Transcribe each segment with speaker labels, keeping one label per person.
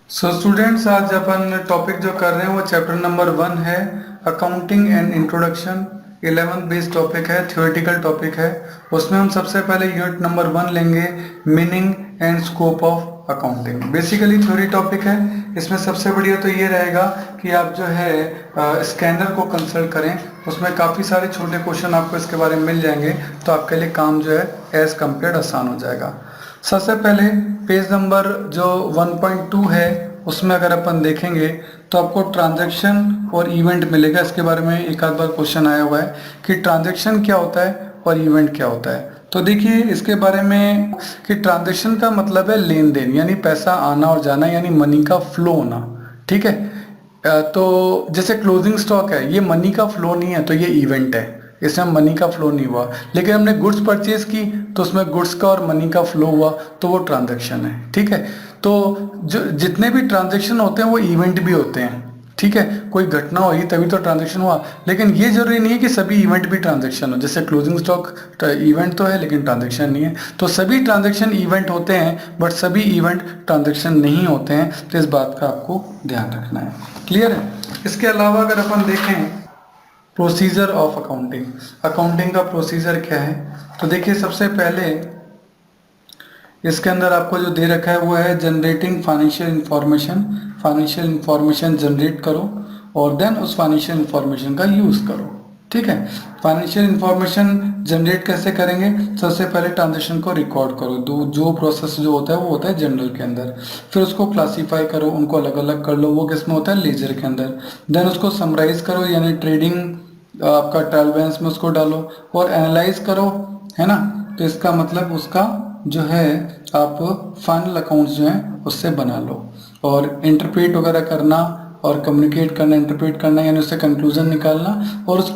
Speaker 1: So students, आज अपन topic जो कर रहे हैं वो चैप्टर नंबर 1 है, accounting and introduction. 11th based topic है, थ्योरेटिकल टॉपिक है। उसमें हम सबसे पहले यूनिट नंबर 1 लेंगे, meaning and scope of accounting. Basically theory topic है। इसमें सबसे बढ़िया तो ये रहेगा कि आप जो है स्कैनर को कंसल्ट करें। उसमें काफ़ी सारे छोटे क्वेश्चन आपको इसके बारे में मिल जाएंगे, तो आपके लिए काम जो है एज कम्पेयर आसान हो जाएगा। सबसे पहले पेज नंबर जो 1.2 है उसमें अगर अपन देखेंगे तो आपको ट्रांजैक्शन और इवेंट मिलेगा। इसके बारे में एक आध बार क्वेश्चन आया हुआ है कि ट्रांजैक्शन क्या होता है और इवेंट क्या होता है। तो देखिए इसके बारे में कि ट्रांजैक्शन का मतलब है लेन देन, यानी पैसा आना और जाना, यानी मनी का फ्लो होना। ठीक है। तो जैसे क्लोजिंग स्टॉक है, ये मनी का फ्लो नहीं है, तो ये इवेंट है। इसमें मनी का फ्लो नहीं हुआ। लेकिन हमने गुड्स परचेज की तो उसमें गुड्स का और मनी का फ्लो हुआ, तो वो ट्रांजैक्शन है। ठीक है। तो जो जितने भी ट्रांजैक्शन होते हैं वो इवेंट भी होते हैं। ठीक है। कोई घटना हुई तभी तो ट्रांजैक्शन हुआ, लेकिन ये जरूरी नहीं है कि सभी इवेंट भी ट्रांजैक्शन हो। जैसे क्लोजिंग स्टॉक इवेंट तो है लेकिन ट्रांजैक्शन नहीं है। तो सभी ट्रांजैक्शन इवेंट होते हैं, बट सभी इवेंट ट्रांजैक्शन नहीं होते हैं। तो इस बात का आपको ध्यान रखना है। क्लियर है। इसके अलावा अगर अपन देखें प्रोसीजर ऑफ अकाउंटिंग, अकाउंटिंग का प्रोसीजर क्या है, तो देखिए सबसे पहले इसके अंदर आपको जो दे रखा है वो है generating financial information. Financial information generate करो और देन उस फाइनेंशियल इंफॉर्मेशन का यूज़ करो। ठीक है। फाइनेंशियल इंफॉर्मेशन जनरेट कैसे करेंगे, सबसे पहले ट्रांजेक्शन को रिकॉर्ड करो। जो प्रोसेस जो होता है वो होता है जनरल के अंदर। फिर उसको क्लासीफाई करो, उनको अलग अलग कर लो, वो किस में होता है लेजर के अंदर। देन उसको समराइज करो, यानी ट्रेडिंग आपका ट्रायल बैलेंस में उसको डालो और एनालाइज करो, है ना। तो इसका मतलब उसका जो है आप फाइनल अकाउंट्स जो हैं उससे बना लो। और इंटरप्रेट वगैरह करना और कम्युनिकेट करना, इंटरप्रेट करना यानी उससे कंक्लूजन निकालना, और उस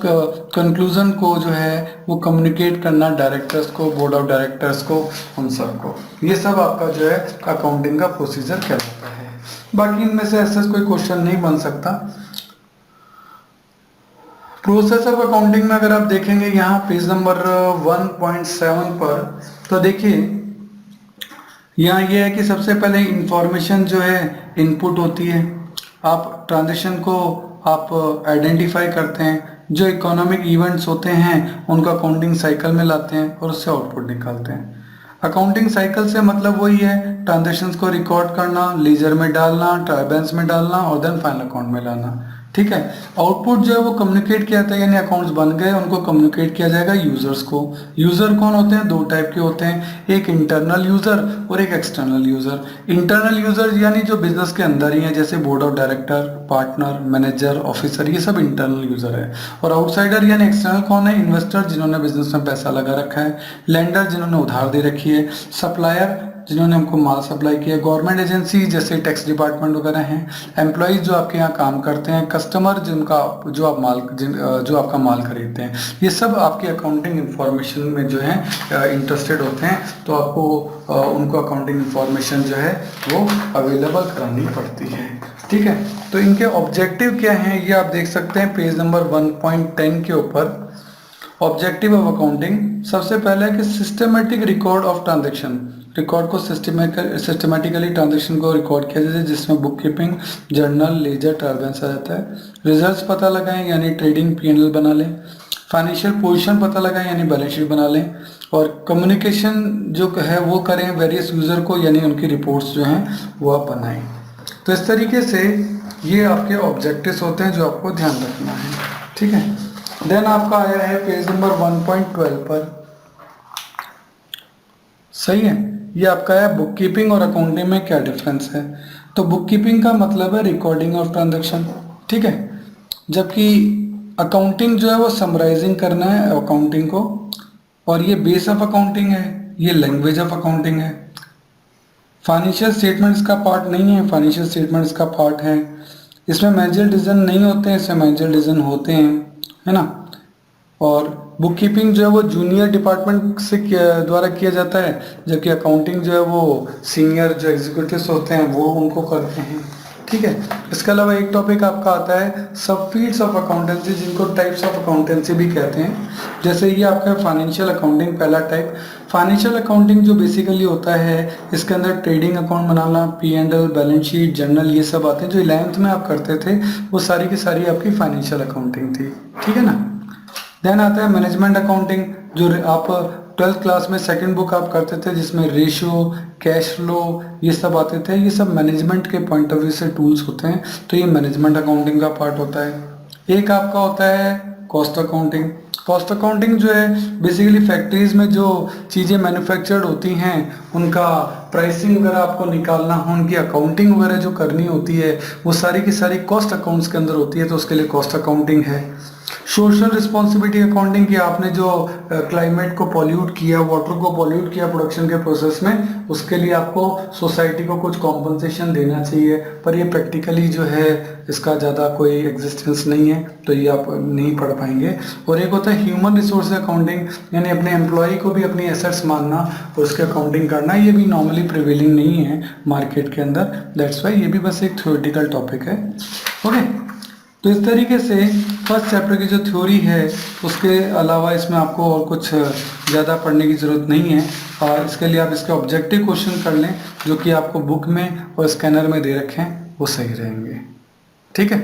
Speaker 1: कंक्लूजन को जो है वो कम्युनिकेट करना डायरेक्टर्स को, बोर्ड ऑफ डायरेक्टर्स को, उन सबको। ये सब आपका जो है अकाउंटिंग का प्रोसीजर कहलाता है। बाकी इनमें से ऐसा कोई क्वेश्चन नहीं बन सकता। प्रोसेस ऑफ अकाउंटिंग में अगर आप देखेंगे यहाँ पेज नंबर 1.7 पर, तो देखिए यहाँ ये है कि सबसे पहले इंफॉर्मेशन जो है इनपुट होती है। आप ट्रांजेक्शन को आप आइडेंटिफाई करते हैं, जो इकोनॉमिक इवेंट्स होते हैं उनको अकाउंटिंग साइकिल में लाते हैं और उससे आउटपुट निकालते हैं। अकाउंटिंग साइकिल से मतलब वही है, ट्रांजेक्शन्स को रिकॉर्ड करना, लीजर में डालना, ट्रायल बैलेंस में डालना और देन फाइनल अकाउंट में लाना। ठीक है। आउटपुट जो है वो कम्युनिकेट किया जाता है, यानी अकाउंट्स बन गए, उनको कम्युनिकेट किया जाएगा यूजर्स को। यूजर कौन होते हैं, दो टाइप के होते हैं, एक इंटरनल यूजर और एक एक्सटर्नल यूजर। इंटरनल यूजर यानी जो बिजनेस के अंदर ही है, जैसे board of director, partner, manager, officer, ये सब इंटरनल यूजर है। और आउटसाइडर यानी एक्सटर्नल कौन है, इन्वेस्टर जिन्होंने बिजनेस में पैसा लगा रखा है, लेंडर जिन्होंने उधार दे रखी है, सप्लायर जिन्होंने हमको माल सप्लाई किया, गवर्नमेंट एजेंसी जैसे टैक्स डिपार्टमेंट वगैरह हैं, एम्प्लॉयज़ जो आपके यहाँ काम करते हैं, कस्टमर जिनका जो आप माल जो आपका माल खरीदते हैं, ये सब आपकी अकाउंटिंग इंफॉर्मेशन में जो है इंटरेस्टेड होते हैं। तो आपको उनको अकाउंटिंग इंफॉर्मेशन जो है वो अवेलेबल करानी पड़ती है। ठीक है। तो इनके ऑब्जेक्टिव क्या हैं ये आप देख सकते हैं पेज नंबर 1.10 के ऊपर। ऑब्जेक्टिव ऑफ अकाउंटिंग सबसे पहले है कि systematic record of transaction, record को सिस्टमेटिकली ट्रांजेक्शन को रिकॉर्ड किया जाए, जिसमें book keeping, journal, ledger, trial balance आ जाता है। रिजल्ट्स पता लगाएं यानी ट्रेडिंग P&L बना लें। फाइनेंशियल पोजीशन पता लगाएं यानी बैलेंस शीट बना लें। और कम्युनिकेशन जो है वो करें वेरियस यूज़र को, यानी उनकी रिपोर्ट्स जो हैं वो आप बनाएं। तो इस तरीके से ये आपके ऑब्जेक्टिव्स होते हैं जो आपको ध्यान रखना है। ठीक है। देन आपका आया है पेज नंबर 1.12 पर। सही है। ये आपका है बुक कीपिंग और अकाउंटिंग में क्या डिफरेंस है। तो बुक कीपिंग का मतलब है रिकॉर्डिंग ऑफ ट्रांजैक्शन। ठीक है। जबकि अकाउंटिंग जो है वो समराइजिंग करना है अकाउंटिंग को, और ये बेस ऑफ अकाउंटिंग है, ये लैंग्वेज ऑफ अकाउंटिंग है। फाइनेंशियल स्टेटमेंट्स का पार्ट नहीं है, फाइनेंशियल स्टेटमेंट्स का पार्ट है। इसमें मैनेजर डिसीजन नहीं होते हैं, इसमें मैनेजर डिसीजन होते हैं, है ना। और बुक कीपिंग जो है वो जूनियर डिपार्टमेंट से द्वारा किया जाता है, जबकि अकाउंटिंग जो है वो सीनियर जो एग्जीक्यूटिव्स होते हैं वो उनको करते हैं। ठीक है। इसके अलावा एक टॉपिक आपका आता है सब फील्ड्स ऑफ अकाउंटेंसी, जिनको टाइप्स ऑफ अकाउंटेंसी भी कहते हैं। जैसे ये आपका फाइनेंशियल अकाउंटिंग पहला टाइप। फाइनेंशियल अकाउंटिंग जो बेसिकली होता है, इसके अंदर ट्रेडिंग अकाउंट बनाना, P&L, बैलेंस शीट, जर्नल, ये सब आते हैं। जो 11th में आप करते थे वो सारी की सारी आपकी फाइनेंशियल अकाउंटिंग थी, ठीक है ना। देन आता है मैनेजमेंट अकाउंटिंग, जो आप 12th क्लास में सेकंड बुक आप करते थे, जिसमें रेशियो, कैश फ्लो, ये सब आते थे। ये सब मैनेजमेंट के पॉइंट ऑफ व्यू से टूल्स होते हैं, तो ये मैनेजमेंट अकाउंटिंग का पार्ट होता है। एक आपका होता है कॉस्ट अकाउंटिंग। कॉस्ट अकाउंटिंग जो है बेसिकली फैक्ट्रीज में जो चीज़ें मैन्युफैक्चर्ड होती हैं उनका प्राइसिंग वगैरह आपको निकालना हो, उनकी अकाउंटिंग वगैरह जो करनी होती है वो सारी की सारी कॉस्ट अकाउंट्स के अंदर होती है, तो उसके लिए कॉस्ट अकाउंटिंग है। सोशल रिस्पॉन्सिबिलिटी अकाउंटिंग की, आपने जो क्लाइमेट को पॉल्यूट किया, वाटर को पॉल्यूट किया प्रोडक्शन के प्रोसेस में, उसके लिए आपको सोसाइटी को कुछ कॉम्पनसेशन देना चाहिए, पर ये प्रैक्टिकली जो है इसका ज़्यादा कोई एग्जिस्टेंस नहीं है, तो ये आप नहीं पढ़ पाएंगे। और एक होता है ह्यूमन रिसोर्स अकाउंटिंग, यानी अपने एम्प्लॉय को भी अपनी एसेट्स मानना और उसकी अकाउंटिंग करना। ये भी नॉर्मली प्रिवेलिंग नहीं है मार्केट के अंदर, दैट्स वाई ये भी बस एक थ्योरेटिकल टॉपिक है। ओके, तो इस तरीके से फर्स्ट चैप्टर की जो थ्योरी है, उसके अलावा इसमें आपको और कुछ ज़्यादा पढ़ने की ज़रूरत नहीं है। और इसके लिए आप इसके ऑब्जेक्टिव क्वेश्चन कर लें, जो कि आपको बुक में और स्कैनर में दे रखे हैं, वो सही रहेंगे, ठीक है।